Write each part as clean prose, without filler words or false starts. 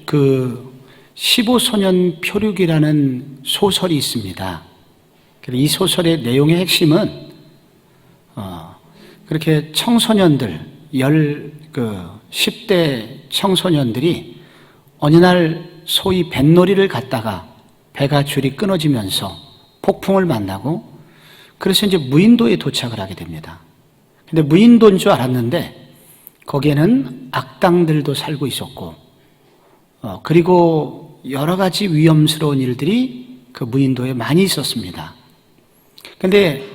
그 15소년 표류기라는 소설이 있습니다. 이 소설의 내용의 핵심은 그렇게 청소년들 10대 청소년들이 어느 날 소위 뱃놀이를 갔다가 배가 줄이 끊어지면서 폭풍을 만나고 그래서 이제 무인도에 도착을 하게 됩니다. 근데 무인도인 줄 알았는데 거기에는 악당들도 살고 있었고 그리고 여러 가지 위험스러운 일들이 그 무인도에 많이 있었습니다. 근데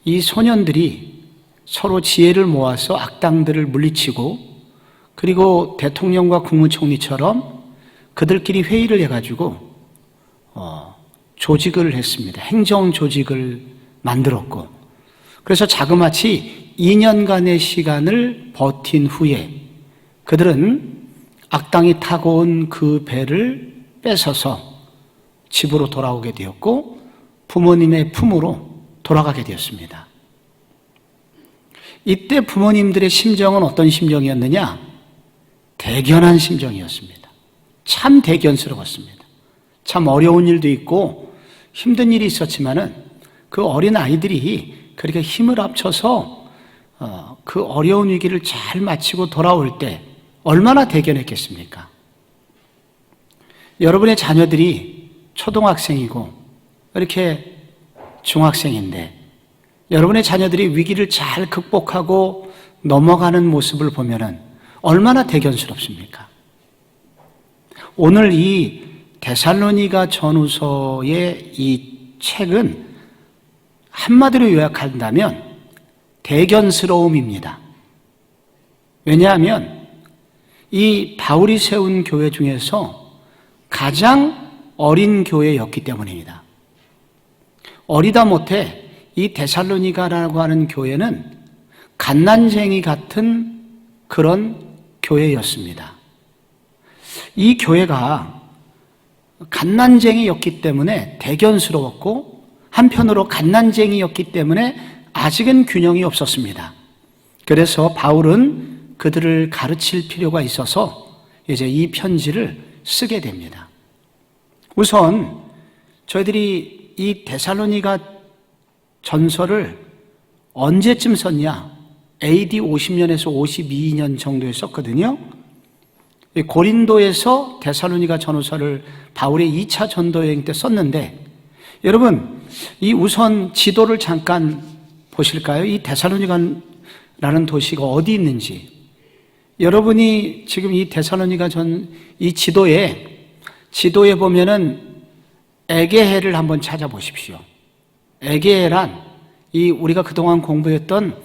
이 소년들이 서로 지혜를 모아서 악당들을 물리치고 그리고 대통령과 국무총리처럼 그들끼리 회의를 해가지고 조직을 했습니다. 행정 조직을 만들었고 그래서 자그마치 2년간의 시간을 버틴 후에 그들은 악당이 타고 온 그 배를 뺏어서 집으로 돌아오게 되었고 부모님의 품으로 돌아가게 되었습니다. 이때 부모님들의 심정은 어떤 심정이었느냐? 대견한 심정이었습니다. 참 대견스러웠습니다. 참 어려운 일도 있고 힘든 일이 있었지만은 그 어린 아이들이 그렇게 힘을 합쳐서 그 어려운 위기를 잘 마치고 돌아올 때 얼마나 대견했겠습니까? 여러분의 자녀들이 초등학생이고 이렇게 중학생인데 여러분의 자녀들이 위기를 잘 극복하고 넘어가는 모습을 보면은 얼마나 대견스럽습니까? 오늘 이 데살로니가 전후서의 이 책은 한마디로 요약한다면 대견스러움입니다. 왜냐하면 이 바울이 세운 교회 중에서 가장 어린 교회였기 때문입니다. 어리다 못해 이 데살로니가라고 하는 교회는 갓난쟁이 같은 그런 교회였습니다. 이 교회가 갓난쟁이였기 때문에 대견스러웠고 한편으로 갓난쟁이였기 때문에 아직은 균형이 없었습니다. 그래서 바울은 그들을 가르칠 필요가 있어서 이제 이 편지를 쓰게 됩니다. 우선 저희들이 이 데살로니가 전서를 언제쯤 썼냐? AD 50년에서 52년 정도에 썼거든요. 고린도에서 데살로니가 전후서를 바울의 2차 전도 여행 때 썼는데 여러분 이 우선 지도를 잠깐 보실까요? 이 데살로니가라는 도시가 어디 있는지 여러분이 지금 이 데살로니가 이 지도에 보면은 에게해를 한번 찾아보십시오. 에게해란 이 우리가 그동안 공부했던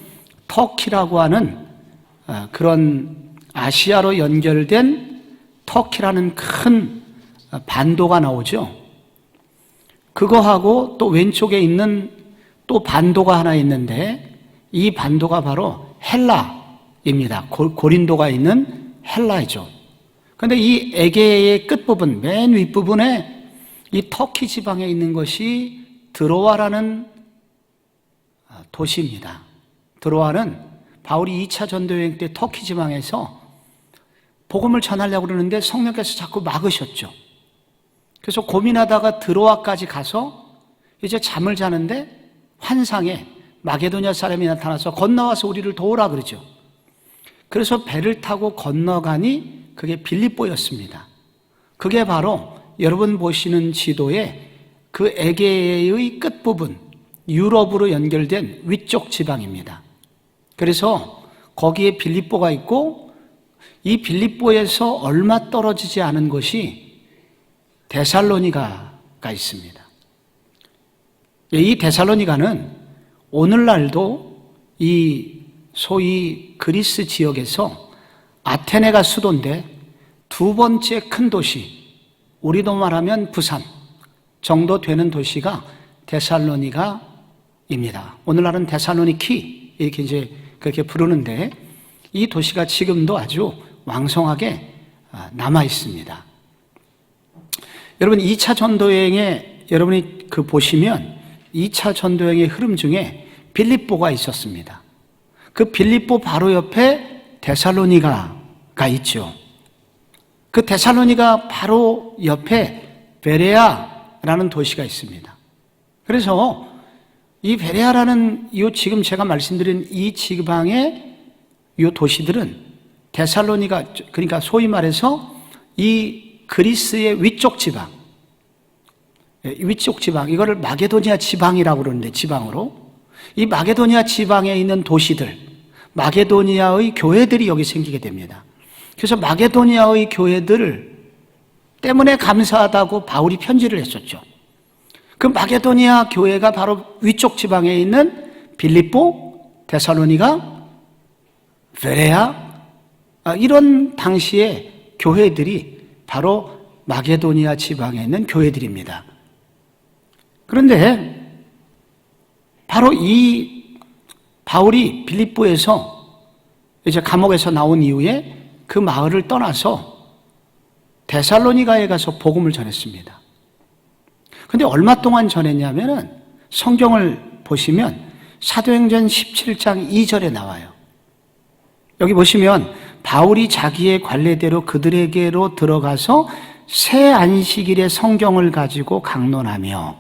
터키라고 하는 그런 아시아로 연결된 터키라는 큰 반도가 나오죠. 그거하고 또 왼쪽에 있는 또 반도가 하나 있는데 이 반도가 바로 헬라입니다. 고린도가 있는 헬라이죠. 그런데 이 에게의 끝부분, 맨 윗부분에 이 터키 지방에 있는 것이 드로아라는 도시입니다. 드로아는 바울이 2차 전도여행 때 터키 지방에서 복음을 전하려고 그러는데 성령께서 자꾸 막으셨죠. 그래서 고민하다가 드로아까지 가서 이제 잠을 자는데 환상에 마게도냐 사람이 나타나서 건너와서 우리를 도우라 그러죠. 그래서 배를 타고 건너가니 그게 빌립보였습니다. 그게 바로 여러분 보시는 지도에 그 에게의 끝부분, 유럽으로 연결된 위쪽 지방입니다. 그래서 거기에 빌립보가 있고 이 빌립보에서 얼마 떨어지지 않은 곳이 데살로니가가 있습니다. 이 데살로니가는 오늘날도 이 소위 그리스 지역에서 아테네가 수도인데 두 번째 큰 도시, 우리도 말하면 부산 정도 되는 도시가 데살로니가입니다. 오늘날은 데살로니키 이렇게 이제 그렇게 부르는데 이 도시가 지금도 아주 왕성하게 남아 있습니다. 여러분 2차 전도여행에 여러분이 보시면 2차 전도여행의 흐름 중에 빌립보가 있었습니다. 그 빌립보 바로 옆에 데살로니가가 있죠. 그 데살로니가 바로 옆에 베레아라는 도시가 있습니다. 그래서 이 베레아라는 지금 제가 말씀드린 이 지방의 이 도시들은 데살로니가, 그러니까 소위 말해서 이 그리스의 위쪽 지방, 이거를 마게도니아 지방이라고 그러는데, 지방으로. 이 마게도니아 지방에 있는 도시들, 마게도니아의 교회들이 여기 생기게 됩니다. 그래서 마게도니아의 교회들 때문에 감사하다고 바울이 편지를 했었죠. 그 마게도니아 교회가 바로 위쪽 지방에 있는 빌립보, 데살로니가, 베레아, 이런 당시의 교회들이 바로 마게도니아 지방에 있는 교회들입니다. 그런데 바로 이 바울이 빌립보에서 이제 감옥에서 나온 이후에 그 마을을 떠나서 데살로니가에 가서 복음을 전했습니다. 근데 얼마 동안 전했냐면은 성경을 보시면 사도행전 17장 2절에 나와요. 여기 보시면 바울이 자기의 관례대로 그들에게로 들어가서 새 안식일에 성경을 가지고 강론하며,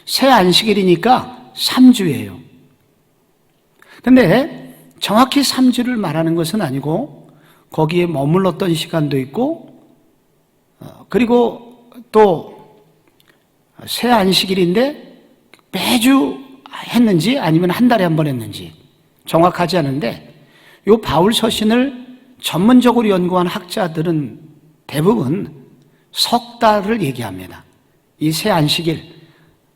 새 안식일이니까 3주예요. 근데 정확히 3주를 말하는 것은 아니고 거기에 머물렀던 시간도 있고, 그리고 또 새 안식일인데 매주 했는지 아니면 한 달에 한 번 했는지 정확하지 않은데, 이 바울 서신을 전문적으로 연구한 학자들은 대부분 석 달을 얘기합니다. 이 새 안식일,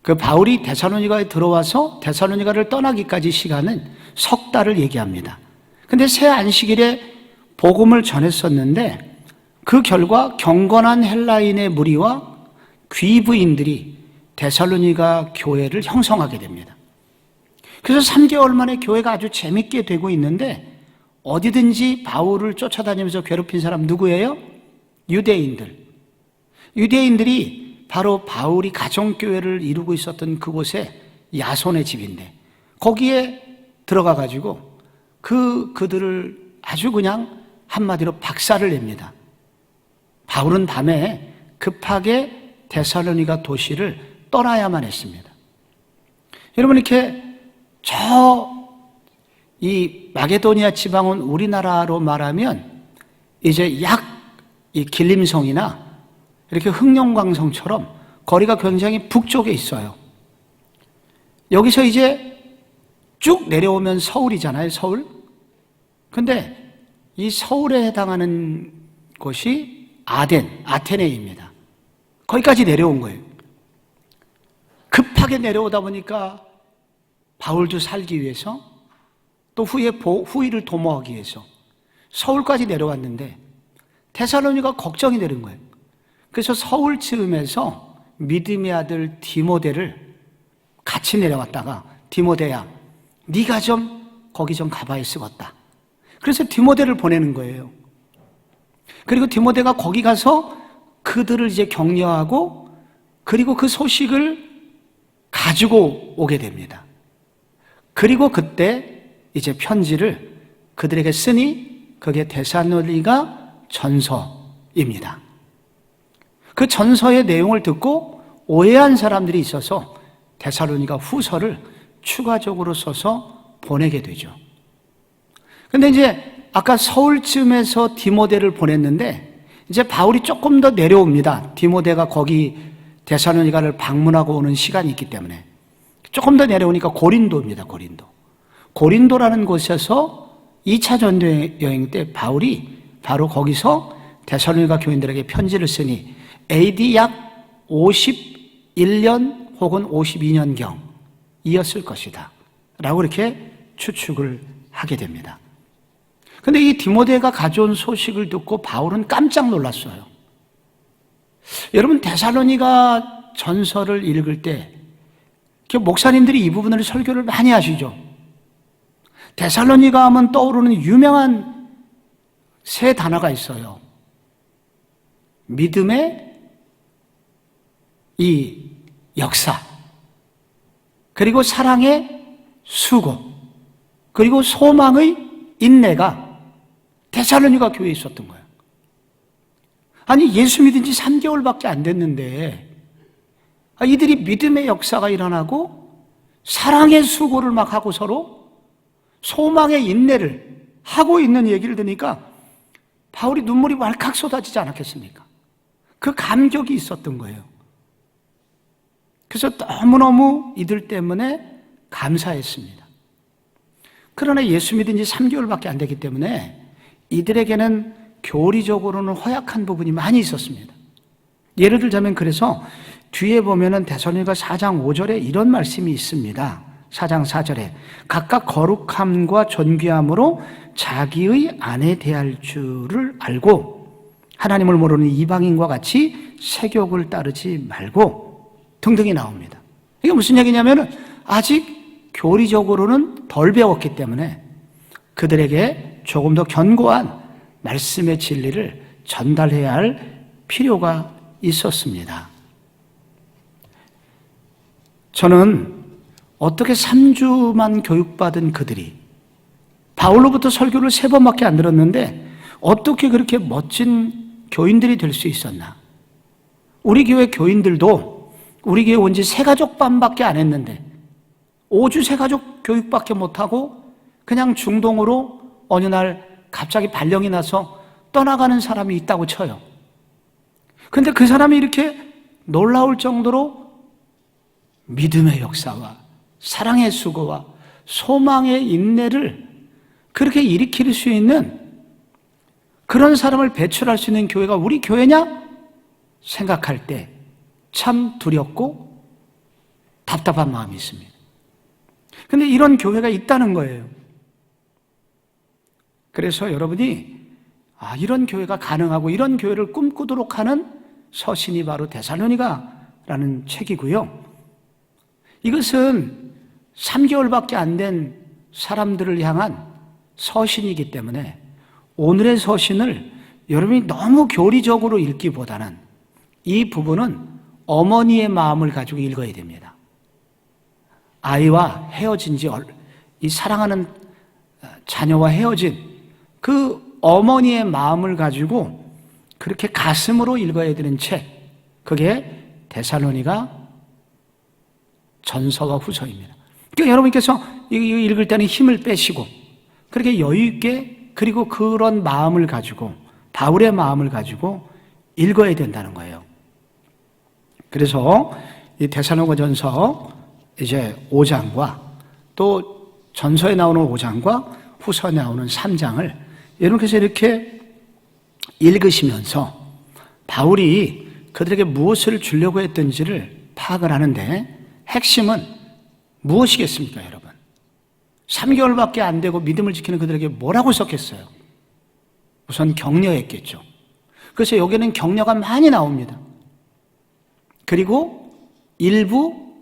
그 바울이 데살로니가에 들어와서 데살로니가를 떠나기까지 시간은 석 달을 얘기합니다. 근데 새 안식일에 복음을 전했었는데 그 결과 경건한 헬라인의 무리와 귀부인들이 데살로니가 교회를 형성하게 됩니다. 그래서 3개월 만에 교회가 아주 재밌게 되고 있는데, 어디든지 바울을 쫓아다니면서 괴롭힌 사람 누구예요? 유대인들. 유대인들이 바로 바울이 가정교회를 이루고 있었던 그곳에 야손의 집인데, 거기에 들어가 가지고 그들을 아주 그냥 한마디로 박살을 냅니다. 바울은 밤에 급하게 데살로니가 도시를 떠나야만 했습니다. 여러분, 이렇게 이 마게도니아 지방은 우리나라로 말하면 이제 이 길림성이나 이렇게 흑룡강성처럼 거리가 굉장히 북쪽에 있어요. 여기서 이제 쭉 내려오면 서울이잖아요, 서울. 근데 이 서울에 해당하는 곳이 아테네입니다. 거기까지 내려온 거예요. 급하게 내려오다 보니까 바울도 살기 위해서, 또 후위를 도모하기 위해서 서울까지 내려왔는데 데살로니가 걱정이 되는 거예요. 그래서 서울쯤에서 믿음의 아들 디모데를 같이 내려왔다가, 디모데야, 네가 좀 거기 좀 가봐야 쓰겄다. 그래서 디모데를 보내는 거예요. 그리고 디모데가 거기 가서 그들을 이제 격려하고, 그리고 그 소식을 가지고 오게 됩니다. 그리고 그때 이제 편지를 그들에게 쓰니 그게 데살로니가 전서입니다. 그 전서의 내용을 듣고 오해한 사람들이 있어서 데살로니가 후서를 추가적으로 써서 보내게 되죠. 근데 이제 아까 서울쯤에서 디모데를 보냈는데 이제 바울이 조금 더 내려옵니다. 디모데가 거기 데살로니가를 방문하고 오는 시간이 있기 때문에 조금 더 내려오니까 고린도입니다. 고린도라는 곳에서 2차 전도 여행 때 바울이 바로 거기서 데살로니가 교인들에게 편지를 쓰니 AD 약 51년 혹은 52년경이었을 것이다 라고 이렇게 추측을 하게 됩니다. 근데 이 디모데가 가져온 소식을 듣고 바울은 깜짝 놀랐어요. 여러분, 데살로니가 전서를 읽을 때 목사님들이 이 부분을 설교를 많이 하시죠. 데살로니가 하면 떠오르는 유명한 세 단어가 있어요. 믿음의 이 역사, 그리고 사랑의 수고, 그리고 소망의 인내가 데살로니가 교회에 있었던 거예요. 아니, 예수 믿은 지 3개월밖에 안 됐는데 이들이 믿음의 역사가 일어나고 사랑의 수고를 막 하고 서로 소망의 인내를 하고 있는 얘기를 들으니까 바울이 눈물이 왈칵 쏟아지지 않았겠습니까? 그 감격이 있었던 거예요. 그래서 너무너무 이들 때문에 감사했습니다. 그러나 예수 믿은 지 3개월밖에 안 되기 때문에 이들에게는 교리적으로는 허약한 부분이 많이 있었습니다. 예를 들자면 그래서 뒤에 보면은 데살로니가 4장 5절에 이런 말씀이 있습니다. 4장 4절에 각각 거룩함과 존귀함으로 자기의 아내 대할 줄을 알고 하나님을 모르는 이방인과 같이 세욕을 따르지 말고 등등이 나옵니다. 이게 무슨 얘기냐면은 아직 교리적으로는 덜 배웠기 때문에 그들에게 조금 더 견고한 말씀의 진리를 전달해야 할 필요가 있었습니다. 저는 어떻게 3주만 교육받은 그들이 바울로부터 설교를 3번밖에 안 들었는데 어떻게 그렇게 멋진 교인들이 될 수 있었나? 우리 교회 교인들도 우리 교회 온 지 새가족반밖에 안 했는데 5주 새가족 교육밖에 못하고 그냥 중동으로 어느 날 갑자기 발령이 나서 떠나가는 사람이 있다고 쳐요. 근데 그 사람이 이렇게 놀라울 정도로 믿음의 역사와 사랑의 수고와 소망의 인내를 그렇게 일으킬 수 있는 그런 사람을 배출할 수 있는 교회가 우리 교회냐? 생각할 때 참 두렵고 답답한 마음이 있습니다. 근데 이런 교회가 있다는 거예요. 그래서 여러분이 이런 교회가 가능하고 이런 교회를 꿈꾸도록 하는 서신이 바로 데살로니가라는 책이고요. 이것은 3개월밖에 안 된 사람들을 향한 서신이기 때문에 오늘의 서신을 여러분이 너무 교리적으로 읽기보다는 이 부분은 어머니의 마음을 가지고 읽어야 됩니다. 아이와 헤어진 이 사랑하는 자녀와 헤어진 그 어머니의 마음을 가지고 그렇게 가슴으로 읽어야 되는 책, 그게 데살로니가 전서와 후서입니다. 그러니까 여러분께서 이거 읽을 때는 힘을 빼시고 그렇게 여유 있게 그리고 그런 마음을 가지고 바울의 마음을 가지고 읽어야 된다는 거예요. 그래서 이 데살로니가전서 이제 5장과 또 전서에 나오는 5장과 후서에 나오는 3장을 여러분께서 이렇게 읽으시면서 바울이 그들에게 무엇을 주려고 했던지를 파악을 하는데 핵심은 무엇이겠습니까, 여러분? 3개월밖에 안 되고 믿음을 지키는 그들에게 뭐라고 썼겠어요? 우선 격려했겠죠. 그래서 여기는 격려가 많이 나옵니다. 그리고 일부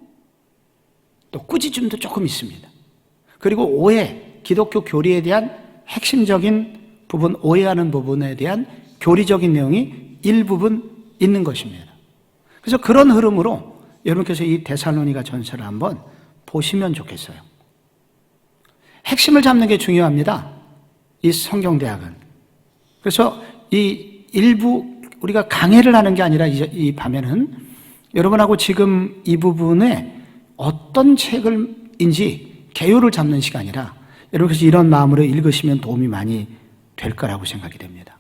또 꾸짖음도 조금 있습니다. 그리고 오해, 기독교 교리에 대한 핵심적인 부분, 오해하는 부분에 대한 교리적인 내용이 일부분 있는 것입니다. 그래서 그런 흐름으로 여러분께서 이 데살로니가 전서를 한번 보시면 좋겠어요. 핵심을 잡는 게 중요합니다. 이 성경대학은. 그래서 이 일부 우리가 강해를 하는 게 아니라 이 밤에는 여러분하고 지금 이 부분에 어떤 책을인지 개요를 잡는 시간이라 여러분께서 이런 마음으로 읽으시면 도움이 많이 될 거라고 생각이 됩니다.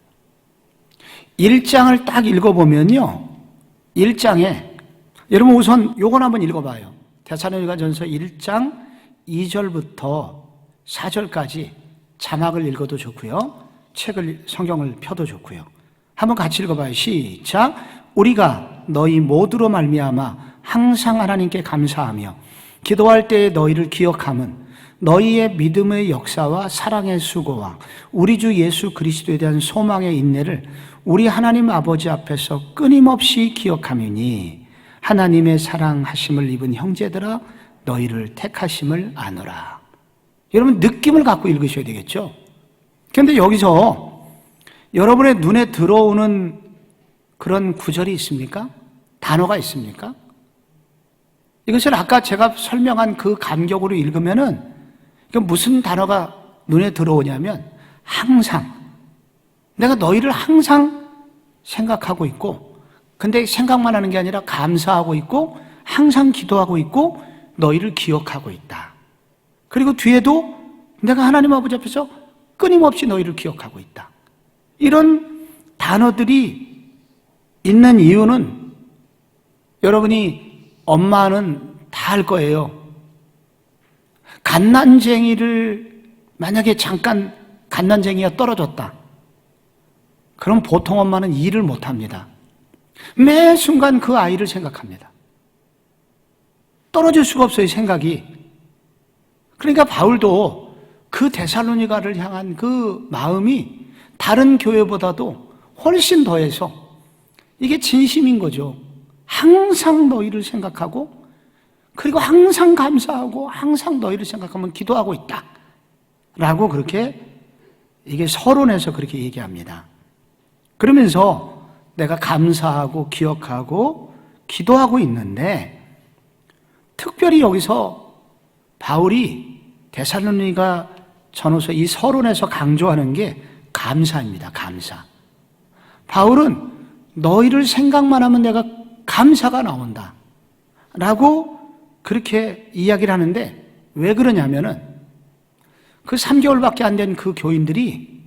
1장을 딱 읽어보면요, 1장에 여러분 우선 요건 한번 읽어봐요. 데살로니가전서 1장 2절부터 4절까지 자막을 읽어도 좋고요, 성경을 펴도 좋고요. 한번 같이 읽어봐요. 시작. 우리가 너희 모두로 말미암아 항상 하나님께 감사하며 기도할 때에 너희를 기억함은 너희의 믿음의 역사와 사랑의 수고와 우리 주 예수 그리스도에 대한 소망의 인내를 우리 하나님 아버지 앞에서 끊임없이 기억하미니 하나님의 사랑하심을 입은 형제들아 너희를 택하심을 아노라. 여러분 느낌을 갖고 읽으셔야 되겠죠. 그런데 여기서 여러분의 눈에 들어오는 그런 구절이 있습니까? 단어가 있습니까? 이것을 아까 제가 설명한 그 감격으로 읽으면은 무슨 단어가 눈에 들어오냐면 항상, 내가 너희를 항상 생각하고 있고, 근데 생각만 하는 게 아니라 감사하고 있고, 항상 기도하고 있고, 너희를 기억하고 있다. 그리고 뒤에도 내가 하나님 아버지 앞에서 끊임없이 너희를 기억하고 있다. 이런 단어들이 있는 이유는 여러분이 엄마는 다 알 거예요. 갓난쟁이를 만약에 잠깐 갓난쟁이가 떨어졌다. 그럼 보통 엄마는 일을 못합니다. 매 순간 그 아이를 생각합니다. 떨어질 수가 없어요, 생각이. 그러니까 바울도 그 데살로니가를 향한 그 마음이 다른 교회보다도 훨씬 더해서 이게 진심인 거죠. 항상 너희를 생각하고, 그리고 항상 감사하고, 항상 너희를 생각하면 기도하고 있다. 라고 그렇게 이게 서론에서 그렇게 얘기합니다. 그러면서 내가 감사하고 기억하고 기도하고 있는데, 특별히 여기서 바울이 데살로니가 전후서 이 서론에서 강조하는 게 감사입니다. 감사. 바울은 너희를 생각만 하면 내가 감사가 나온다 라고 그렇게 이야기를 하는데, 왜 그러냐면은 그 3개월밖에 안 된 그 교인들이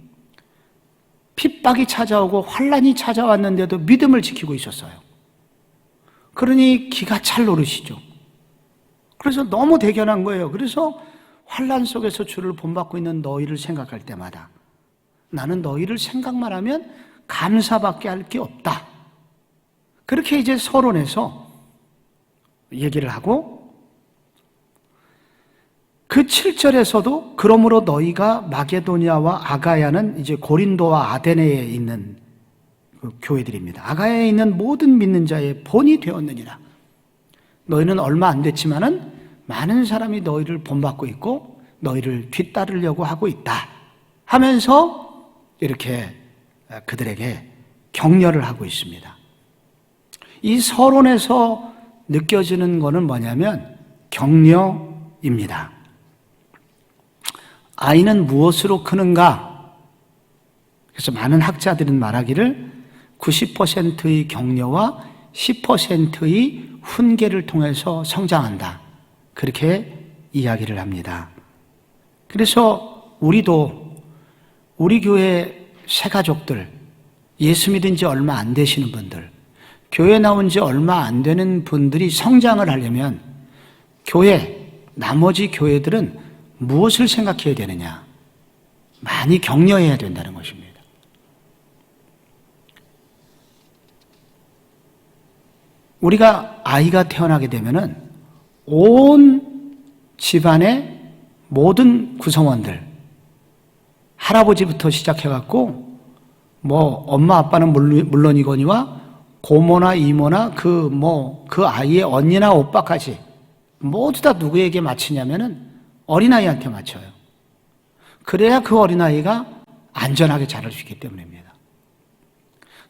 핍박이 찾아오고 환란이 찾아왔는데도 믿음을 지키고 있었어요. 그러니 기가 찰 노릇이죠. 그래서 너무 대견한 거예요. 그래서 환란 속에서 주를 본받고 있는 너희를 생각할 때마다 나는 너희를 생각만 하면 감사밖에 할 게 없다. 그렇게 이제 서론에서 얘기를 하고, 그 7절에서도 그러므로 너희가 마게도니아와 아가야는 이제 고린도와 아데네에 있는 그 교회들입니다. 아가야에 있는 모든 믿는 자의 본이 되었느니라. 너희는 얼마 안 됐지만은 많은 사람이 너희를 본받고 있고 너희를 뒤따르려고 하고 있다 하면서 이렇게 그들에게 격려를 하고 있습니다. 이 서론에서 느껴지는 것은 뭐냐면 격려입니다. 아이는 무엇으로 크는가? 그래서 많은 학자들은 말하기를 90%의 격려와 10%의 훈계를 통해서 성장한다. 그렇게 이야기를 합니다. 그래서 우리도 우리 교회 새가족들, 예수 믿은 지 얼마 안 되시는 분들, 교회 나온 지 얼마 안 되는 분들이 성장을 하려면 교회, 나머지 교회들은 무엇을 생각해야 되느냐? 많이 격려해야 된다는 것입니다. 우리가 아이가 태어나게 되면은 온 집안의 모든 구성원들, 할아버지부터 시작해갖고 뭐 엄마 아빠는 물론이거니와 고모나 이모나 그 아이의 언니나 오빠까지 모두 다 누구에게 맞추냐면은 어린아이한테 맞춰요. 그래야 그 어린아이가 안전하게 자랄 수 있기 때문입니다.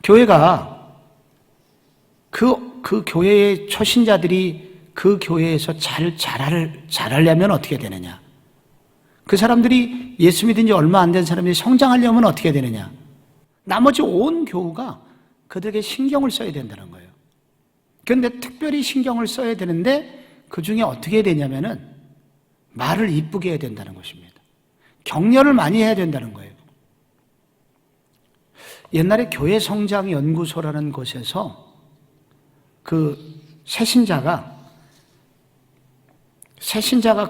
교회가 그 교회의 초신자들이 그 교회에서 잘하려면 어떻게 되느냐? 그 사람들이 예수 믿은 지 얼마 안 된 사람이 성장하려면 어떻게 되느냐? 나머지 온 교우가 그들에게 신경을 써야 된다는 거예요. 그런데 특별히 신경을 써야 되는데 그 중에 어떻게 해야 되냐면은 말을 이쁘게 해야 된다는 것입니다. 격려를 많이 해야 된다는 거예요. 옛날에 교회 성장 연구소라는 곳에서 그 새신자가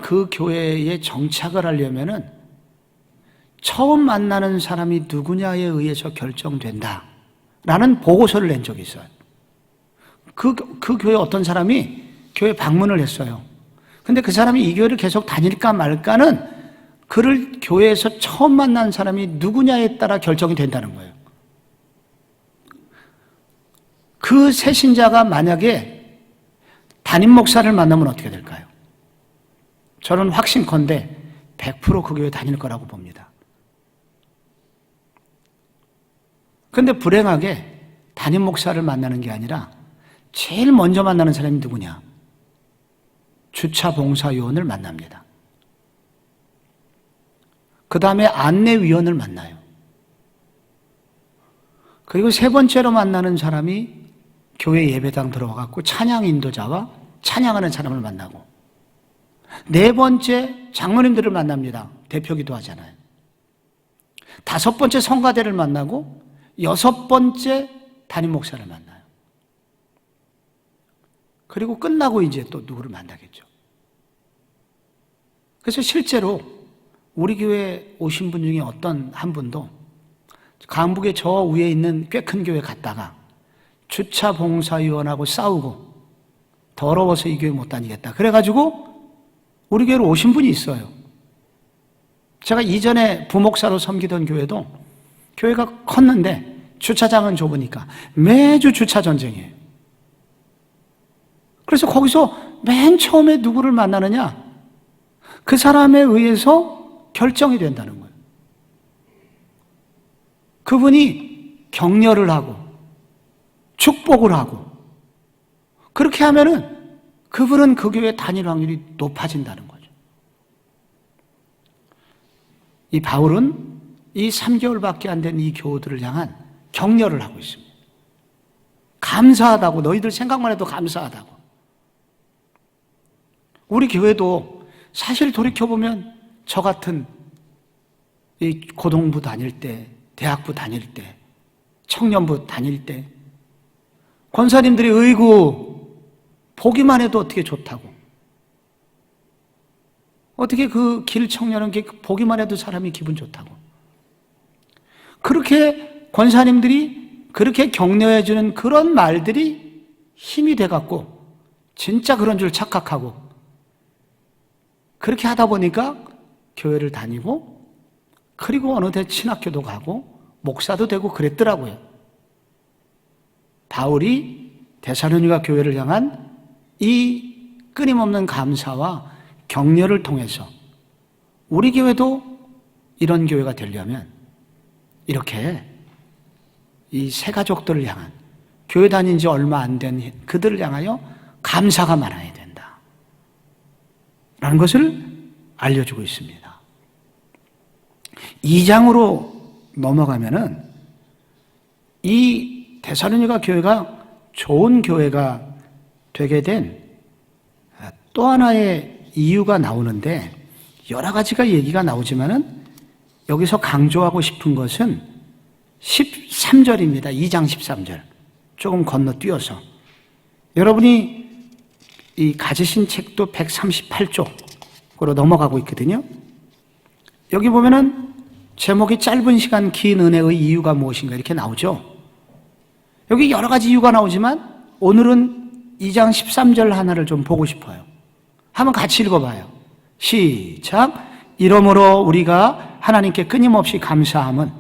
그 교회에 정착을 하려면은 처음 만나는 사람이 누구냐에 의해서 결정된다 라는 보고서를 낸 적이 있어요. 그 교회 어떤 사람이 교회 방문을 했어요. 근데 그 사람이 이 교회를 계속 다닐까 말까는 그를 교회에서 처음 만난 사람이 누구냐에 따라 결정이 된다는 거예요. 그 새신자가 만약에 담임 목사를 만나면 어떻게 될까요? 저는 확신컨대 100% 그 교회 다닐 거라고 봅니다. 그런데 불행하게 담임 목사를 만나는 게 아니라 제일 먼저 만나는 사람이 누구냐? 주차 봉사요원을 만납니다. 그 다음에 안내위원을 만나요. 그리고 세 번째로 만나는 사람이 교회 예배당 들어와갖고 찬양 인도자와 찬양하는 사람을 만나고, 네 번째 장로님들을 만납니다. 대표기도 하잖아요. 다섯 번째 성가대를 만나고, 여섯 번째 담임 목사를 만나요. 그리고 끝나고 이제 또 누구를 만나겠죠. 그래서 실제로 우리 교회에 오신 분 중에 어떤 한 분도 강북에 저 위에 있는 꽤 큰 교회 갔다가 주차 봉사위원하고 싸우고 더러워서 이 교회 못 다니겠다 그래가지고 우리 교회로 오신 분이 있어요. 제가 이전에 부목사로 섬기던 교회도 교회가 컸는데 주차장은 좁으니까 매주 주차 전쟁이에요. 그래서 거기서 맨 처음에 누구를 만나느냐, 그 사람에 의해서 결정이 된다는 거예요. 그분이 격려를 하고 축복을 하고, 그렇게 하면은 그분은 그 교회 다닐 확률이 높아진다는 거죠. 이 바울은 이 3개월밖에 안 된 이 교우들을 향한 격려를 하고 있습니다. 감사하다고, 너희들 생각만 해도 감사하다고. 우리 교회도 사실 돌이켜보면 저 같은 이 고등부 다닐 때, 대학부 다닐 때, 청년부 다닐 때 권사님들이 의구 보기만 해도 어떻게 좋다고, 어떻게 그 길 청년은 보기만 해도 사람이 기분 좋다고, 그렇게 권사님들이 그렇게 격려해주는 그런 말들이 힘이 돼갖고 진짜 그런 줄 착각하고, 그렇게 하다 보니까 교회를 다니고, 그리고 어느새 신학교도 가고 목사도 되고 그랬더라고요. 바울이 데살로니가 교회를 향한 이 끊임없는 감사와 격려를 통해서 우리 교회도 이런 교회가 되려면 이렇게 이 새 가족들을 향한, 교회 다닌 지 얼마 안 된 그들을 향하여 감사가 많아야 된다 라는 것을 알려주고 있습니다. 2장으로 넘어가면은 이 데살로니가 교회가 좋은 교회가 되게 된 또 하나의 이유가 나오는데, 여러 가지가 얘기가 나오지만은 여기서 강조하고 싶은 것은 13절입니다. 2장 13절. 조금 건너뛰어서. 여러분이 이 가지신 책도 138쪽으로 넘어가고 있거든요. 여기 보면은 제목이 짧은 시간 긴 은혜의 이유가 무엇인가 이렇게 나오죠. 여기 여러 가지 이유가 나오지만 오늘은 2장 13절 하나를 좀 보고 싶어요. 한번 같이 읽어봐요. 시작. 이러므로 우리가 하나님께 끊임없이 감사함은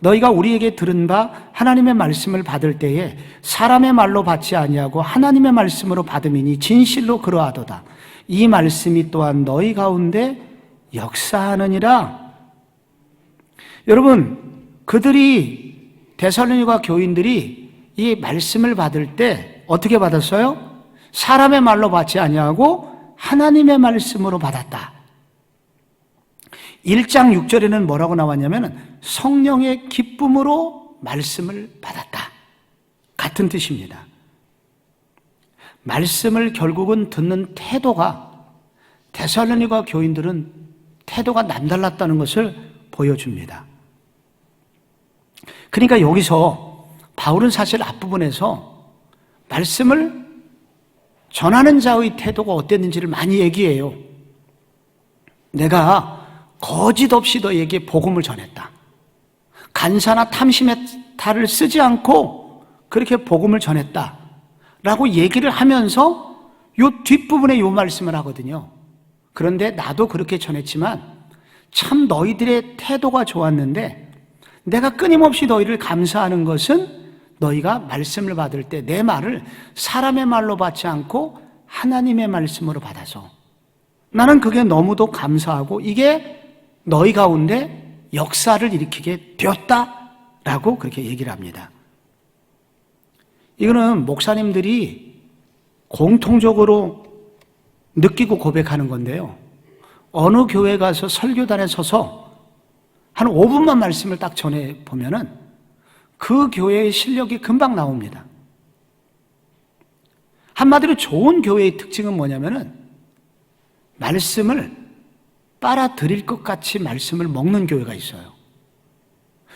너희가 우리에게 들은 바 하나님의 말씀을 받을 때에 사람의 말로 받지 아니하고 하나님의 말씀으로 받음이니 진실로 그러하도다. 이 말씀이 또한 너희 가운데 역사하느니라. 여러분, 그들이 데살로니가 교인들이 이 말씀을 받을 때 어떻게 받았어요? 사람의 말로 받지 아니하고 하나님의 말씀으로 받았다. 1장 6절에는 뭐라고 나왔냐면 성령의 기쁨으로 말씀을 받았다. 같은 뜻입니다. 말씀을 결국은 듣는 태도가, 데살로니가 교인들은 태도가 남달랐다는 것을 보여줍니다. 그러니까 여기서 바울은 사실 앞부분에서 말씀을 전하는 자의 태도가 어땠는지를 많이 얘기해요. 내가 거짓 없이 너에게 복음을 전했다. 간사나 탐심의 탈을 쓰지 않고 그렇게 복음을 전했다 라고 얘기를 하면서 요 뒷부분에 요 말씀을 하거든요. 그런데 나도 그렇게 전했지만 참 너희들의 태도가 좋았는데 내가 끊임없이 너희를 감사하는 것은 너희가 말씀을 받을 때 내 말을 사람의 말로 받지 않고 하나님의 말씀으로 받아서 나는 그게 너무도 감사하고 이게 너희 가운데 역사를 일으키게 되었다라고 그렇게 얘기를 합니다. 이거는 목사님들이 공통적으로 느끼고 고백하는 건데요. 어느 교회 가서 설교단에 서서 한 5분만 말씀을 딱 전해 보면은 그 교회의 실력이 금방 나옵니다. 한마디로 좋은 교회의 특징은 뭐냐면은 말씀을 빨아들일 것 같이 말씀을 먹는 교회가 있어요.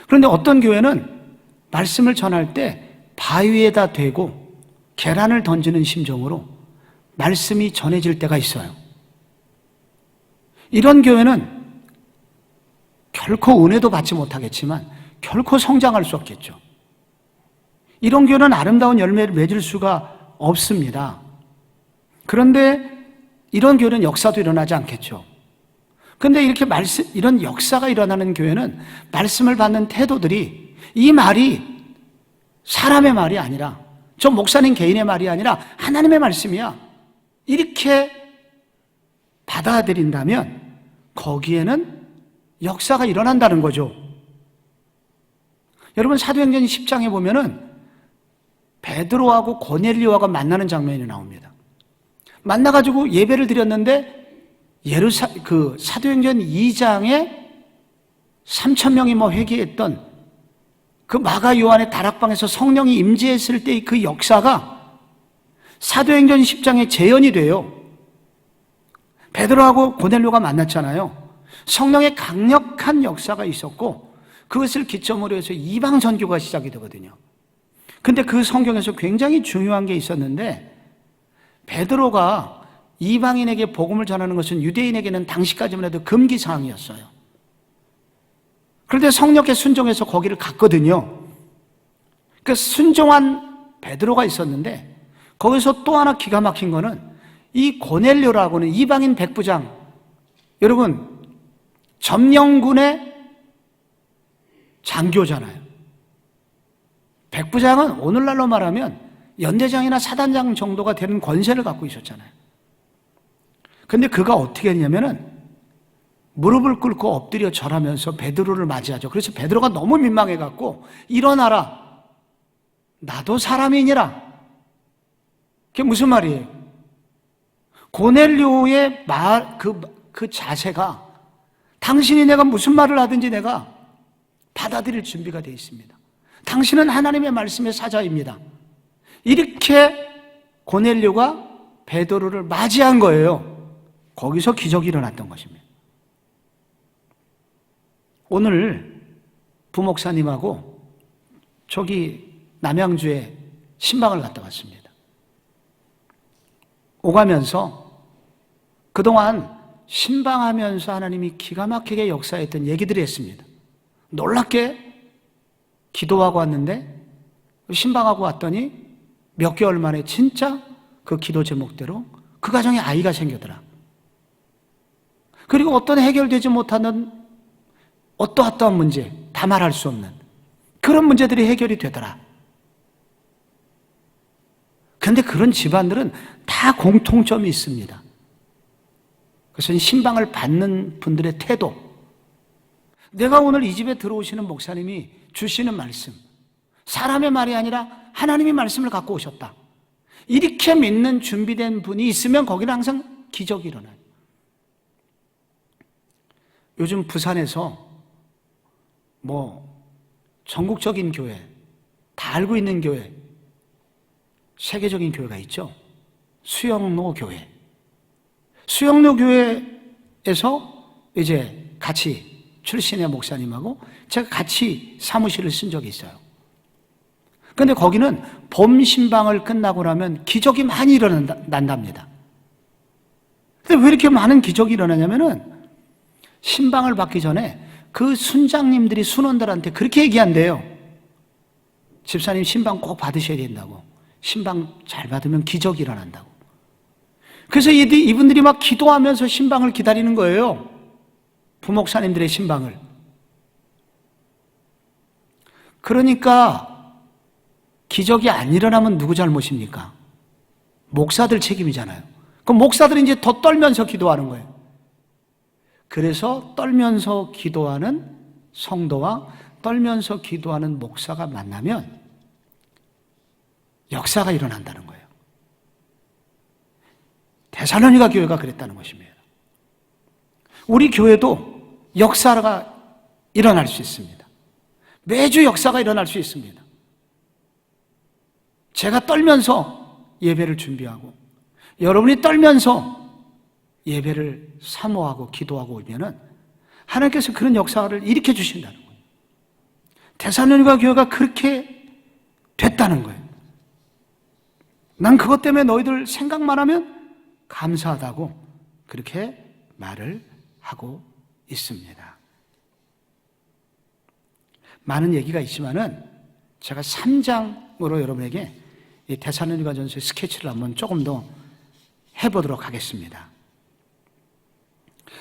그런데 어떤 교회는 말씀을 전할 때 바위에다 대고 계란을 던지는 심정으로 말씀이 전해질 때가 있어요. 이런 교회는 결코 은혜도 받지 못하겠지만 결코 성장할 수 없겠죠. 이런 교회는 아름다운 열매를 맺을 수가 없습니다. 그런데 이런 교회는 역사도 일어나지 않겠죠. 그런데 이렇게 이런 역사가 일어나는 교회는 말씀을 받는 태도들이 이 말이 사람의 말이 아니라 저 목사님 개인의 말이 아니라 하나님의 말씀이야. 이렇게 받아들인다면 거기에는 역사가 일어난다는 거죠. 여러분 사도행전 10장에 보면은 베드로하고 고넬료가 만나는 장면이 나옵니다. 만나가지고 예배를 드렸는데 사도행전 2장에 3,000명이 회개했던 그 마가 요한의 다락방에서 성령이 임재했을 때의 그 역사가 사도행전 10장에 재현이 돼요. 베드로하고 고넬료가 만났잖아요. 성령의 강력한 역사가 있었고 그것을 기점으로 해서 이방 선교가 시작이 되거든요. 근데 그 성경에서 굉장히 중요한 게 있었는데 베드로가 이방인에게 복음을 전하는 것은 유대인에게는 당시까지만 해도 금기 사항이었어요. 그런데 성령께 순종해서 거기를 갔거든요. 그 순종한 베드로가 있었는데 거기서 또 하나 기가 막힌 거는 이 고넬료라고는 이방인 백부장, 여러분 점령군의 장교잖아요. 백부장은 오늘날로 말하면 연대장이나 사단장 정도가 되는 권세를 갖고 있었잖아요. 근데 그가 어떻게 했냐면은 무릎을 꿇고 엎드려 절하면서 베드로를 맞이하죠. 그래서 베드로가 너무 민망해갖고 일어나라. 나도 사람이니라. 그게 무슨 말이에요? 고넬료의 그 자세가 당신이 내가 무슨 말을 하든지 내가 받아들일 준비가 되어 있습니다. 당신은 하나님의 말씀의 사자입니다. 이렇게 고넬료가 베드로를 맞이한 거예요. 거기서 기적이 일어났던 것입니다. 오늘 부목사님하고 저기 남양주에 신방을 갔다 왔습니다. 오가면서 그동안 신방하면서 하나님이 기가 막히게 역사했던 얘기들을 했습니다. 놀랍게 기도하고 왔는데 신방하고 왔더니 몇 개월 만에 진짜 그 기도 제목대로 그 가정에 아이가 생겼더라. 그리고 어떤 해결되지 못하는 어떠한 문제, 다 말할 수 없는 그런 문제들이 해결이 되더라. 그런데 그런 집안들은 다 공통점이 있습니다. 그것은 신방을 받는 분들의 태도. 내가 오늘 이 집에 들어오시는 목사님이 주시는 말씀, 사람의 말이 아니라 하나님의 말씀을 갖고 오셨다. 이렇게 믿는 준비된 분이 있으면 거기는 항상 기적이 일어나요. 요즘 부산에서 전국적인 교회, 다 알고 있는 교회, 세계적인 교회가 있죠. 수영로 교회. 수영로 교회에서 이제 같이 출신의 목사님하고 제가 같이 사무실을 쓴 적이 있어요. 그런데 거기는 봄 신방을 끝나고 나면 기적이 많이 일어난답니다. 근데 왜 이렇게 많은 기적이 일어나냐면은 신방을 받기 전에 그 순장님들이 순원들한테 그렇게 얘기한대요. 집사님 신방 꼭 받으셔야 된다고. 신방 잘 받으면 기적이 일어난다고. 그래서 이분들이 막 기도하면서 신방을 기다리는 거예요. 부목사님들의 신방을. 그러니까 기적이 안 일어나면 누구 잘못입니까? 목사들 책임이잖아요. 그럼 목사들이 이제 더 떨면서 기도하는 거예요. 그래서 떨면서 기도하는 성도와 떨면서 기도하는 목사가 만나면 역사가 일어난다는 거예요. 데살로니가 교회가 그랬다는 것입니다. 우리 교회도 역사가 일어날 수 있습니다. 매주 역사가 일어날 수 있습니다. 제가 떨면서 예배를 준비하고 여러분이 떨면서 예배를 사모하고 기도하고 오면은 하나님께서 그런 역사를 일으켜 주신다는 거예요. 데살로니가 교회가 그렇게 됐다는 거예요. 난 그것 때문에 너희들 생각만 하면 감사하다고 그렇게 말을 하고 있습니다. 많은 얘기가 있지만은 제가 3장으로 여러분에게 이 데살로니가전서의 스케치를 한번 조금 더 해보도록 하겠습니다.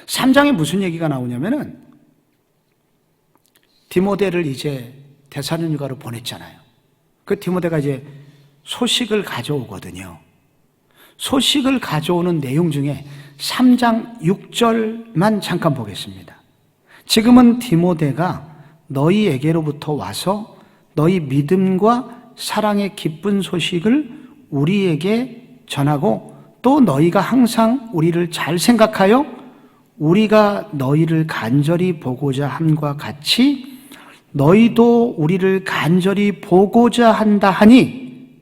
3장에 무슨 얘기가 나오냐면은 디모데를 이제 데살로니가로 보냈잖아요. 그 디모데가 이제 소식을 가져오거든요. 소식을 가져오는 내용 중에 3장 6절만 잠깐 보겠습니다. 지금은 디모데가 너희에게로부터 와서 너희 믿음과 사랑의 기쁜 소식을 우리에게 전하고 또 너희가 항상 우리를 잘 생각하여 우리가 너희를 간절히 보고자 함과 같이 너희도 우리를 간절히 보고자 한다 하니,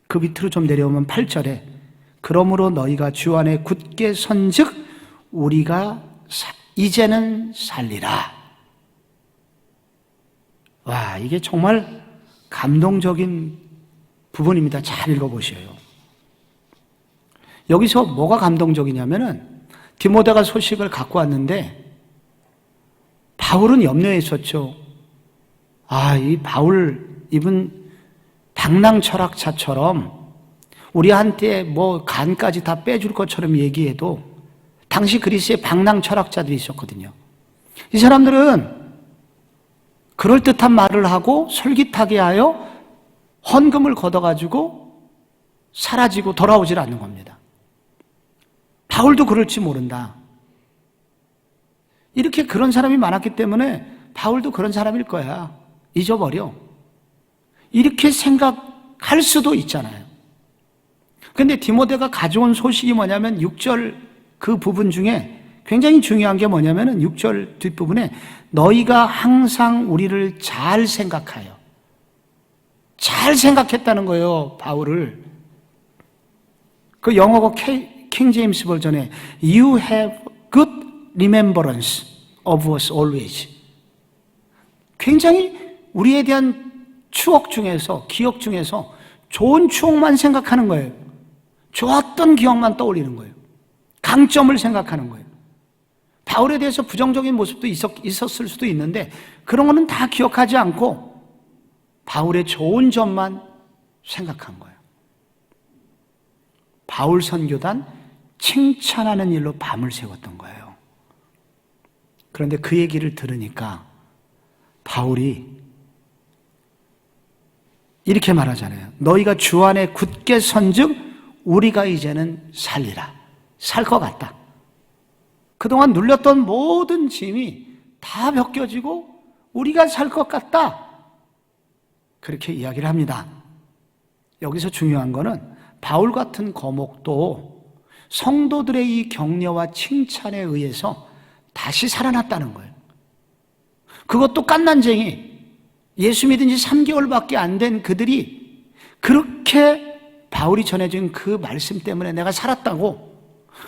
그 밑으로 좀 내려오면 8절에 그러므로 너희가 주 안에 굳게 선즉 우리가 이제는 살리라. 와, 이게 정말 감동적인 부분입니다. 잘 읽어보셔요. 여기서 뭐가 감동적이냐면은 디모데가 소식을 갖고 왔는데 바울은 염려에 있었죠. 이 바울 이분 방랑 철학자처럼 우리한테 뭐 간까지 다 빼줄 것처럼 얘기해도 당시 그리스에 방랑 철학자들이 있었거든요. 이 사람들은 그럴듯한 말을 하고 솔깃하게 하여 헌금을 걷어가지고 사라지고 돌아오질 않는 겁니다. 바울도 그럴지 모른다. 이렇게 그런 사람이 많았기 때문에 바울도 그런 사람일 거야. 잊어버려. 이렇게 생각할 수도 있잖아요. 근데 디모데가 가져온 소식이 뭐냐면 6절 그 부분 중에 굉장히 중요한 게 뭐냐면은 6절 뒷부분에 너희가 항상 우리를 잘 생각하여, 잘 생각했다는 거예요, 바울을. 그 영어가 킹 제임스 버전에 You have good remembrance of us always. 굉장히 우리에 대한 추억 중에서, 기억 중에서 좋은 추억만 생각하는 거예요. 좋았던 기억만 떠올리는 거예요. 강점을 생각하는 거예요. 바울에 대해서 부정적인 모습도 있었을 수도 있는데 그런 거는 다 기억하지 않고 바울의 좋은 점만 생각한 거예요. 바울 선교단 칭찬하는 일로 밤을 새웠던 거예요. 그런데 그 얘기를 들으니까 바울이 이렇게 말하잖아요. 너희가 주 안에 굳게 선즉 우리가 이제는 살리라. 살 것 같다. 그동안 눌렸던 모든 짐이 다 벗겨지고 우리가 살 것 같다. 그렇게 이야기를 합니다. 여기서 중요한 거는 바울 같은 거목도 성도들의 이 격려와 칭찬에 의해서 다시 살아났다는 거예요. 그것도 갓난쟁이, 예수 믿은 지 3개월밖에 안 된 그들이 그렇게 바울이 전해준 그 말씀 때문에 내가 살았다고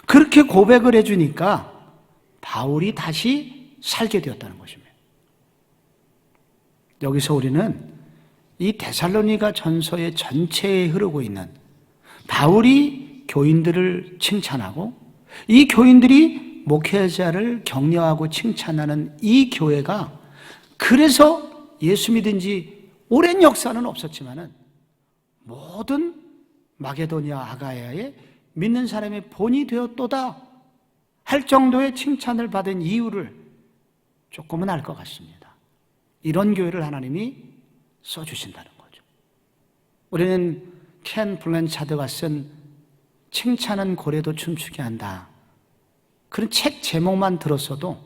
그렇게 고백을 해주니까 바울이 다시 살게 되었다는 것입니다. 여기서 우리는 이 데살로니가 전서의 전체에 흐르고 있는 바울이 교인들을 칭찬하고 이 교인들이 목회자를 격려하고 칭찬하는 이 교회가 그래서 예수 믿은 지 오랜 역사는 없었지만은 모든 마게도니아 아가야에 믿는 사람의 본이 되었도다 할 정도의 칭찬을 받은 이유를 조금은 알 것 같습니다. 이런 교회를 하나님이 써주신다는 거죠. 우리는 켄 블랜차드가 쓴 칭찬은 고래도 춤추게 한다. 그런 책 제목만 들었어도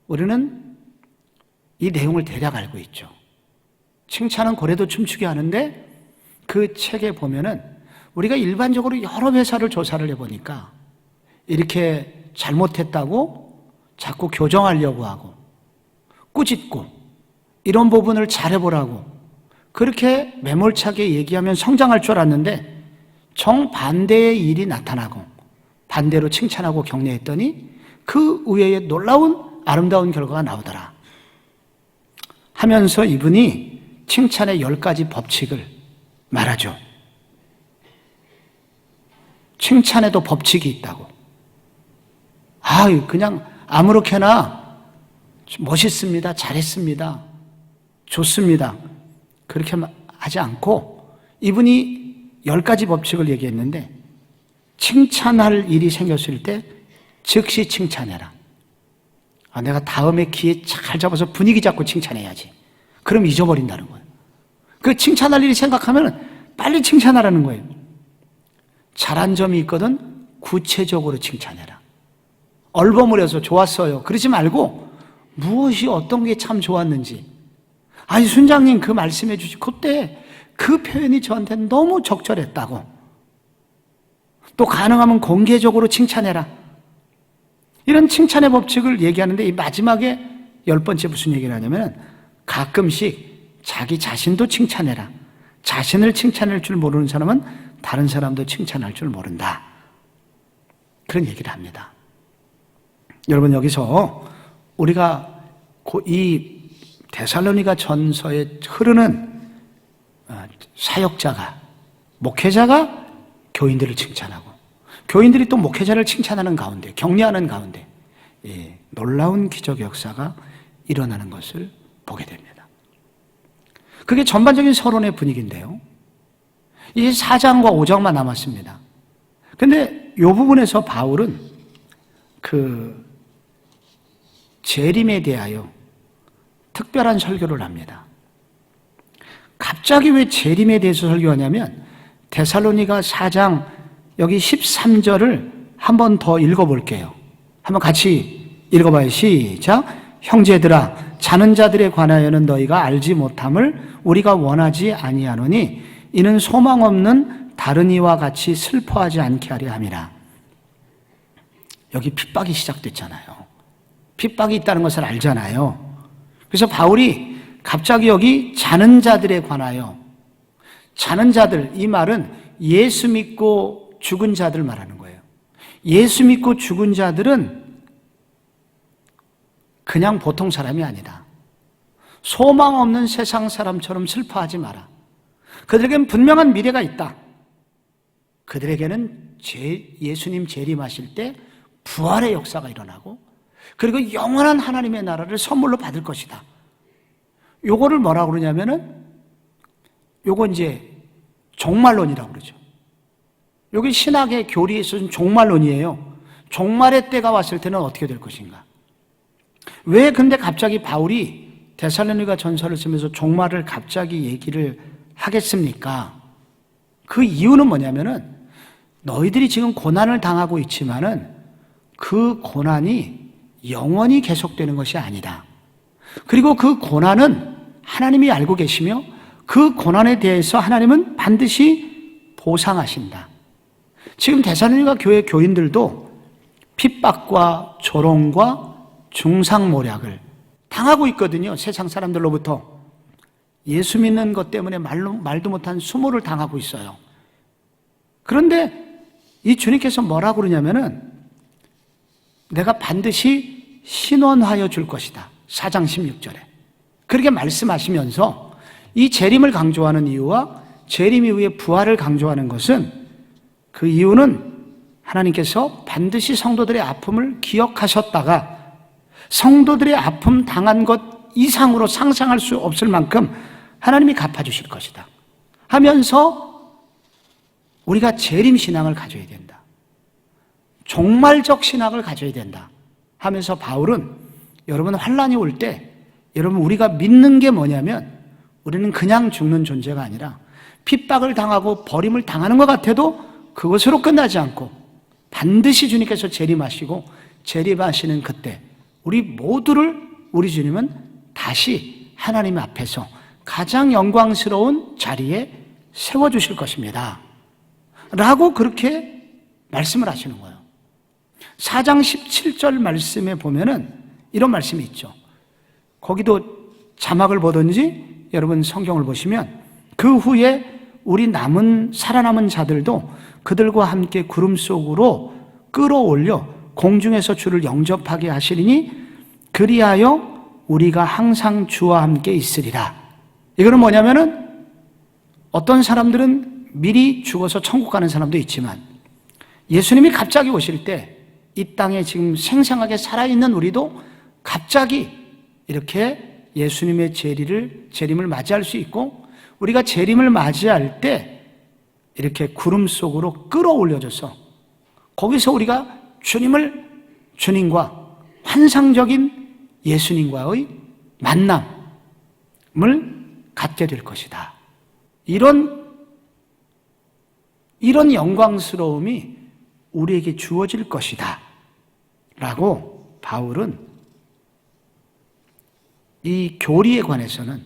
우리는 이 내용을 대략 알고 있죠. 칭찬은 고래도 춤추게 하는데 그 책에 보면은 우리가 일반적으로 여러 회사를 조사를 해보니까 이렇게 잘못했다고 자꾸 교정하려고 하고 꾸짖고 이런 부분을 잘해보라고 그렇게 매몰차게 얘기하면 성장할 줄 알았는데 정반대의 일이 나타나고 반대로 칭찬하고 격려했더니 그 의외의 놀라운 아름다운 결과가 나오더라 하면서 이분이 칭찬의 10가지 법칙을 말하죠. 칭찬에도 법칙이 있다고. 그냥 아무렇게나 멋있습니다. 잘했습니다. 좋습니다. 그렇게 하지 않고 이분이 10가지 법칙을 얘기했는데 칭찬할 일이 생겼을 때 즉시 칭찬해라. 내가 다음에 기회 잘 잡아서 분위기 잡고 칭찬해야지. 그럼 잊어버린다는 거예요. 그 칭찬할 일이 생각하면 빨리 칭찬하라는 거예요. 잘한 점이 있거든 구체적으로 칭찬해라. 얼버무려서 좋았어요. 그러지 말고 무엇이 어떤 게 참 좋았는지. 순장님 그 말씀해 주시 그때 그 표현이 저한테 너무 적절했다고. 또 가능하면 공개적으로 칭찬해라. 이런 칭찬의 법칙을 얘기하는데 이 마지막에 10번째 무슨 얘기를 하냐면 가끔씩 자기 자신도 칭찬해라. 자신을 칭찬할 줄 모르는 사람은 다른 사람도 칭찬할 줄 모른다. 그런 얘기를 합니다. 여러분 여기서 우리가 이 데살로니가 전서에 흐르는 사역자가 목회자가 교인들을 칭찬하고 교인들이 또 목회자를 칭찬하는 가운데 격려하는 가운데 놀라운 기적의 역사가 일어나는 것을 보게 됩니다. 그게 전반적인 서론의 분위기인데요. 이 4장과 5장만 남았습니다. 근데 이 부분에서 바울은 그 재림에 대하여 특별한 설교를 합니다. 갑자기 왜 재림에 대해서 설교하냐면 데살로니가 4장 여기 13절을 한 번 더 읽어볼게요. 한번 같이 읽어봐요. 시작. 형제들아 자는 자들에 관하여는 너희가 알지 못함을 우리가 원하지 아니하노니 이는 소망 없는 다른 이와 같이 슬퍼하지 않게 하려 함이라. 여기 핍박이 시작됐잖아요. 핍박이 있다는 것을 알잖아요. 그래서 바울이 갑자기 여기 자는 자들에 관하여 자는 자들 이 말은 예수 믿고 죽은 자들 말하는 거예요. 예수 믿고 죽은 자들은 그냥 보통 사람이 아니다. 소망 없는 세상 사람처럼 슬퍼하지 마라. 그들에게는 분명한 미래가 있다. 그들에게는 예수님 재림하실 때 부활의 역사가 일어나고 그리고 영원한 하나님의 나라를 선물로 받을 것이다. 요거를 뭐라고 그러냐면은 요거 이제 종말론이라고 그러죠. 여기 신학의 교리에 있어서는 종말론이에요. 종말의 때가 왔을 때는 어떻게 될 것인가? 왜 근데 갑자기 바울이 데살로니가 전서를 쓰면서 종말을 갑자기 얘기를 하겠습니까? 그 이유는 뭐냐면은 너희들이 지금 고난을 당하고 있지만은 그 고난이 영원히 계속되는 것이 아니다. 그리고 그 고난은 하나님이 알고 계시며 그 고난에 대해서 하나님은 반드시 보상하신다. 지금 데살로니가 교회 교인들도 핍박과 조롱과 중상모략을 당하고 있거든요. 세상 사람들로부터. 예수 믿는 것 때문에 말도 못한 수모를 당하고 있어요. 그런데 이 주님께서 뭐라고 그러냐면은 내가 반드시 신원하여 줄 것이다. 4장 16절에. 그렇게 말씀하시면서 이 재림을 강조하는 이유와 재림 이후의 부활을 강조하는 것은 그 이유는 하나님께서 반드시 성도들의 아픔을 기억하셨다가 성도들의 아픔 당한 것 이상으로 상상할 수 없을 만큼 하나님이 갚아주실 것이다 하면서 우리가 재림신앙을 가져야 된다. 종말적 신앙을 가져야 된다 하면서 바울은 여러분 환난이 올 때 여러분 우리가 믿는 게 뭐냐면 우리는 그냥 죽는 존재가 아니라 핍박을 당하고 버림을 당하는 것 같아도 그것으로 끝나지 않고 반드시 주님께서 재림하시고 재림하시는 그때 우리 모두를 우리 주님은 다시 하나님 앞에서 가장 영광스러운 자리에 세워주실 것입니다 라고 그렇게 말씀을 하시는 거예요. 4장 17절 말씀에 보면은 이런 말씀이 있죠. 거기도 자막을 보든지 여러분 성경을 보시면 그 후에 우리 살아남은 자들도 그들과 함께 구름 속으로 끌어올려 공중에서 주를 영접하게 하시리니 그리하여 우리가 항상 주와 함께 있으리라. 이거는 뭐냐면은 어떤 사람들은 미리 죽어서 천국 가는 사람도 있지만 예수님이 갑자기 오실 때 이 땅에 지금 생생하게 살아있는 우리도 갑자기 이렇게 예수님의 재림을 맞이할 수 있고 우리가 재림을 맞이할 때 이렇게 구름 속으로 끌어올려져서 거기서 우리가 주님과 환상적인 예수님과의 만남을 갖게 될 것이다. 이런 영광스러움이 우리에게 주어질 것이다. 라고 바울은 이 교리에 관해서는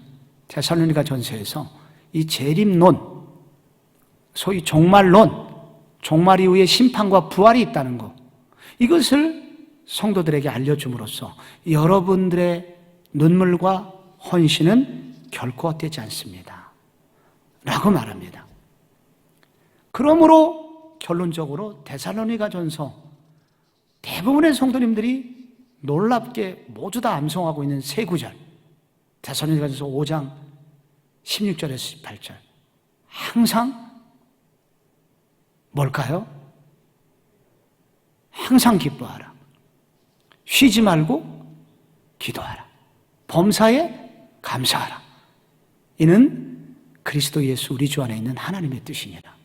데살로니가 전서에서 이 재림론, 소위 종말론, 종말 이후에 심판과 부활이 있다는 것, 이것을 성도들에게 알려줌으로써 여러분들의 눈물과 헌신은 결코 헛되지 않습니다. 라고 말합니다. 그러므로 결론적으로 데살로니가 전서 대부분의 성도님들이 놀랍게 모두 다 암송하고 있는 세 구절, 데살로니가 전서 5장 16절에서 18절, 항상 뭘까요? 항상 기뻐하라. 쉬지 말고 기도하라. 범사에 감사하라. 이는 그리스도 예수 우리 주 안에 있는 하나님의 뜻이니라.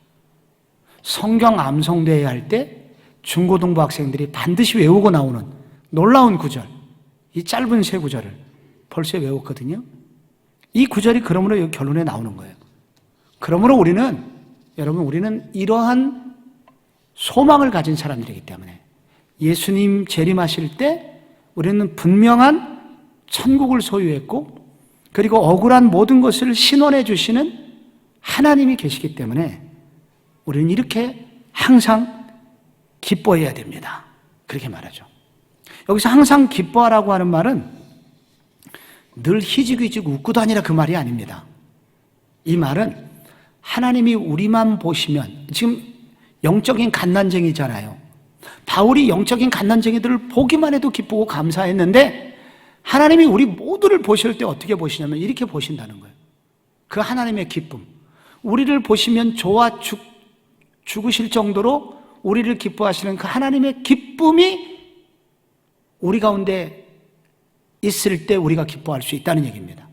성경 암송대회 할 때 중고등부 학생들이 반드시 외우고 나오는 놀라운 구절, 이 짧은 세 구절을 벌써 외웠거든요. 이 구절이 그러므로 여기 결론에 나오는 거예요. 그러므로 우리는 이러한 소망을 가진 사람들이기 때문에 예수님 재림하실 때 우리는 분명한 천국을 소유했고 그리고 억울한 모든 것을 신원해 주시는 하나님이 계시기 때문에 우리는 이렇게 항상 기뻐해야 됩니다. 그렇게 말하죠. 여기서 항상 기뻐하라고 하는 말은 늘 희직희직 웃고 다니라 그 말이 아닙니다. 이 말은 하나님이 우리만 보시면, 지금 영적인 갓난쟁이잖아요. 바울이 영적인 갓난쟁이들을 보기만 해도 기쁘고 감사했는데 하나님이 우리 모두를 보실 때 어떻게 보시냐면 이렇게 보신다는 거예요. 그 하나님의 기쁨, 우리를 보시면 죽으실 정도로 우리를 기뻐하시는 그 하나님의 기쁨이 우리 가운데 있을 때 우리가 기뻐할 수 있다는 얘기입니다.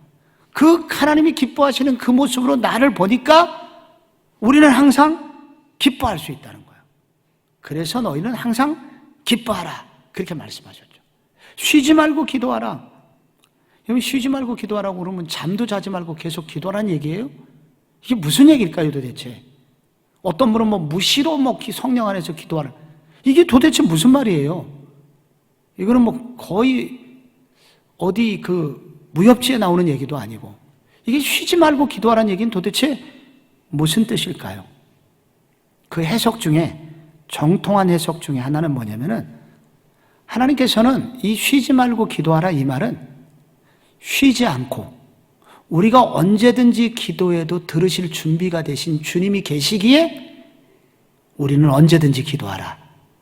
그 하나님이 기뻐하시는 그 모습으로 나를 보니까 우리는 항상 기뻐할 수 있다는 거예요. 그래서 너희는 항상 기뻐하라, 그렇게 말씀하셨죠. 쉬지 말고 기도하라. 여러분, 쉬지 말고 기도하라고 그러면 잠도 자지 말고 계속 기도하라는 얘기예요? 이게 무슨 얘기일까요 도대체? 어떤 분은 무시로 성령 안에서 기도하라, 이게 도대체 무슨 말이에요? 이거는 거의 어디 무협지에 나오는 얘기도 아니고, 이게 쉬지 말고 기도하라는 얘기는 도대체 무슨 뜻일까요? 그 해석 중에, 정통한 해석 중에 하나는 뭐냐면은, 하나님께서는 이 쉬지 말고 기도하라 이 말은 쉬지 않고 우리가 언제든지 기도해도 들으실 준비가 되신 주님이 계시기에 우리는 언제든지 기도하라,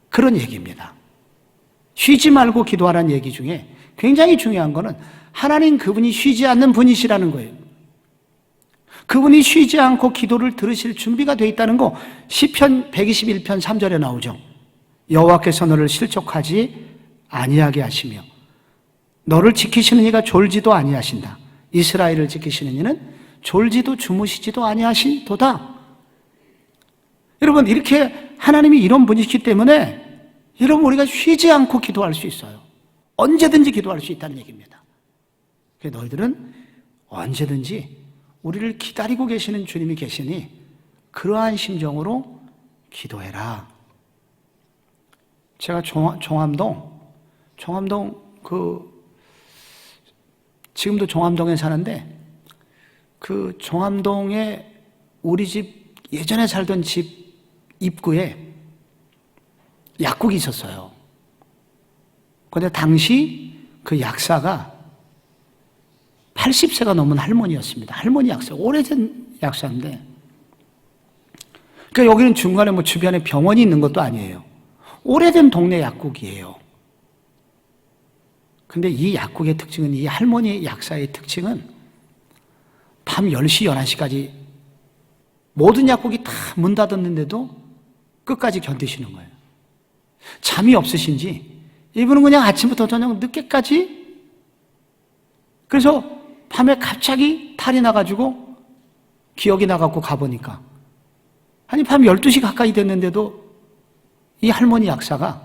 그런 얘기입니다. 쉬지 말고 기도하라는 얘기 중에 굉장히 중요한 거는 하나님 그분이 쉬지 않는 분이시라는 거예요. 그분이 쉬지 않고 기도를 들으실 준비가 되어 있다는 거 시편 121편 3절에 나오죠. 여호와께서 너를 실족하지 아니하게 하시며 너를 지키시는 이가 졸지도 아니하신다. 이스라엘을 지키시는 이는 졸지도 주무시지도 아니하신도다. 여러분, 이렇게 하나님이 이런 분이시기 때문에 여러분, 우리가 쉬지 않고 기도할 수 있어요. 언제든지 기도할 수 있다는 얘기입니다. 그래서 너희들은 언제든지 우리를 기다리고 계시는 주님이 계시니 그러한 심정으로 기도해라. 제가 종암동 지금도 종암동에 사는데 그 종암동에 우리 집 예전에 살던 집 입구에 약국이 있었어요. 그런데 당시 그 약사가 80세가 넘은 할머니였습니다. 할머니 약사, 오래된 약사인데, 그러니까 여기는 중간에 뭐 주변에 병원이 있는 것도 아니에요. 오래된 동네 약국이에요. 근데 이 약국의 특징은, 이 할머니 약사의 특징은 밤 10시, 11시까지 모든 약국이 다 문 닫았는데도 끝까지 견디시는 거예요. 잠이 없으신지 이분은 그냥 아침부터 저녁 늦게까지, 그래서 밤에 갑자기 탈이 나가지고 기억이 나갖고 가보니까 아니 밤 12시 가까이 됐는데도 이 할머니 약사가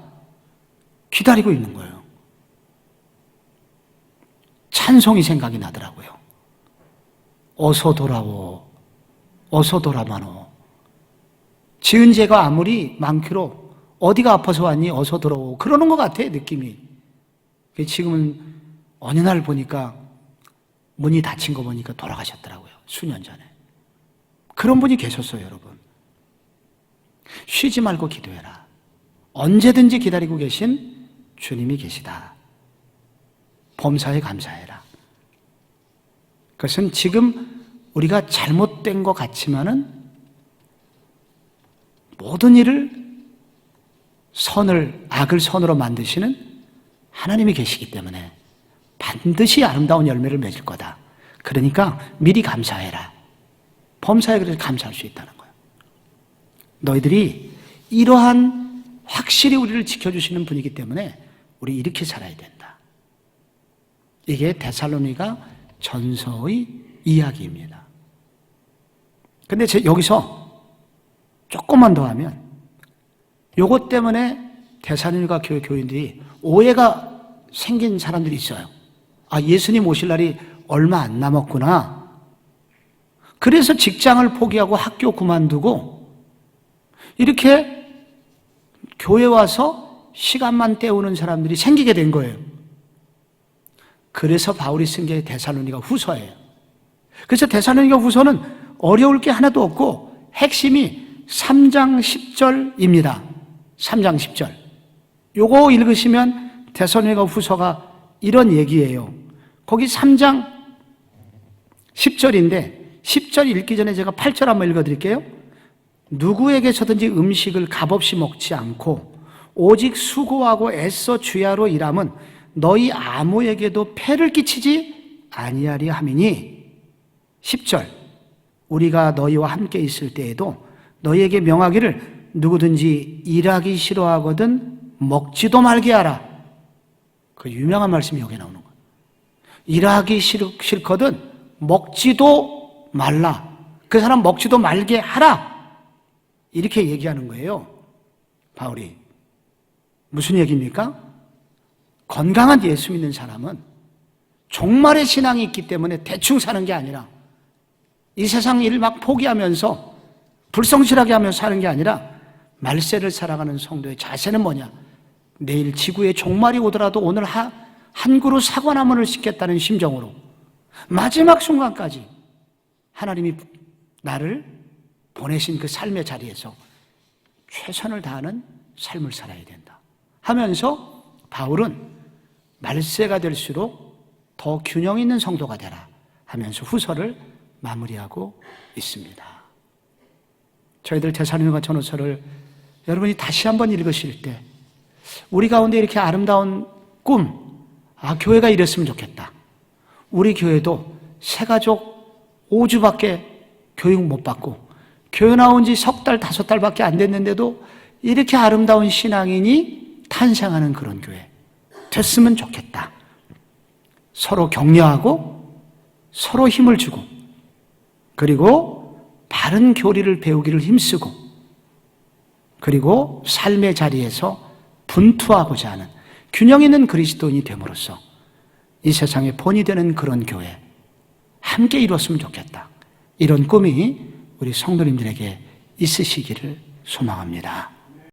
기다리고 있는 거예요. 찬송이 생각이 나더라고요. 어서 돌아오, 어서 돌아마노. 지은 죄가 아무리 많기로 어디가 아파서 왔니? 어서 돌아오. 그러는 것 같아, 느낌이. 지금은 어느 날 보니까 문이 닫힌 거 보니까 돌아가셨더라고요. 수년 전에. 그런 분이 계셨어요, 여러분. 쉬지 말고 기도해라. 언제든지 기다리고 계신 주님이 계시다. 범사에 감사해라. 그것은 지금 우리가 잘못된 것 같지만은 모든 일을 악을 선으로 만드시는 하나님이 계시기 때문에 반드시 아름다운 열매를 맺을 거다. 그러니까 미리 감사해라. 범사에 그래서 감사할 수 있다는 거예요. 너희들이 이러한 확실히 우리를 지켜주시는 분이기 때문에 우리 이렇게 살아야 된다. 이게 데살로니가 전서의 이야기입니다. 근데 여기서 조금만 더 하면 요것 때문에 데살로니가 교회 교인들이 오해가 생긴 사람들이 있어요. 아, 예수님 오실 날이 얼마 안 남았구나. 그래서 직장을 포기하고 학교 그만두고 이렇게 교회 와서 시간만 때우는 사람들이 생기게 된 거예요. 그래서 바울이 쓴 게 데살로니가 후서예요. 그래서 데살로니가 후서는 어려울 게 하나도 없고 핵심이 3장 10절입니다. 3장 10절. 요거 읽으시면 데살로니가 후서가 이런 얘기예요. 거기 3장 10절인데 10절 읽기 전에 제가 8절 한번 읽어드릴게요. 누구에게서든지 음식을 값없이 먹지 않고 오직 수고하고 애써 주야로 일함은 너희 아무에게도 폐를 끼치지 아니하리 함이니. 10절. 우리가 너희와 함께 있을 때에도 너희에게 명하기를 누구든지 일하기 싫어하거든 먹지도 말게 하라. 그 유명한 말씀이 여기 나오는 거예요. 일하기 싫거든 먹지도 말라. 그 사람 먹지도 말게 하라. 이렇게 얘기하는 거예요, 바울이. 무슨 얘기입니까? 건강한 예수 믿는 사람은 종말의 신앙이 있기 때문에 대충 사는 게 아니라 이 세상 일을 막 포기하면서 불성실하게 하면서 사는 게 아니라 말세를 살아가는 성도의 자세는 뭐냐? 내일 지구에 종말이 오더라도 오늘 한 그루 사과나무를 심겠다는 심정으로 마지막 순간까지 하나님이 나를 보내신 그 삶의 자리에서 최선을 다하는 삶을 살아야 된다 하면서 바울은 말세가 될수록 더 균형 있는 성도가 되라 하면서 후서를 마무리하고 있습니다. 저희들 데살로니가 전후서를 여러분이 다시 한번 읽으실 때 우리 가운데 이렇게 아름다운 꿈, 교회가 이랬으면 좋겠다. 우리 교회도 새가족 5주밖에 교육 못 받고 교회 나온 지 석 달, 5달밖에 안 됐는데도 이렇게 아름다운 신앙인이 탄생하는 그런 교회 됐으면 좋겠다. 서로 격려하고 서로 힘을 주고 그리고 바른 교리를 배우기를 힘쓰고 그리고 삶의 자리에서 분투하고자 하는 균형 있는 그리스도인이 됨으로써 이 세상의 본이 되는 그런 교회 함께 이뤘으면 좋겠다. 이런 꿈이 우리 성도님들에게 있으시기를 소망합니다.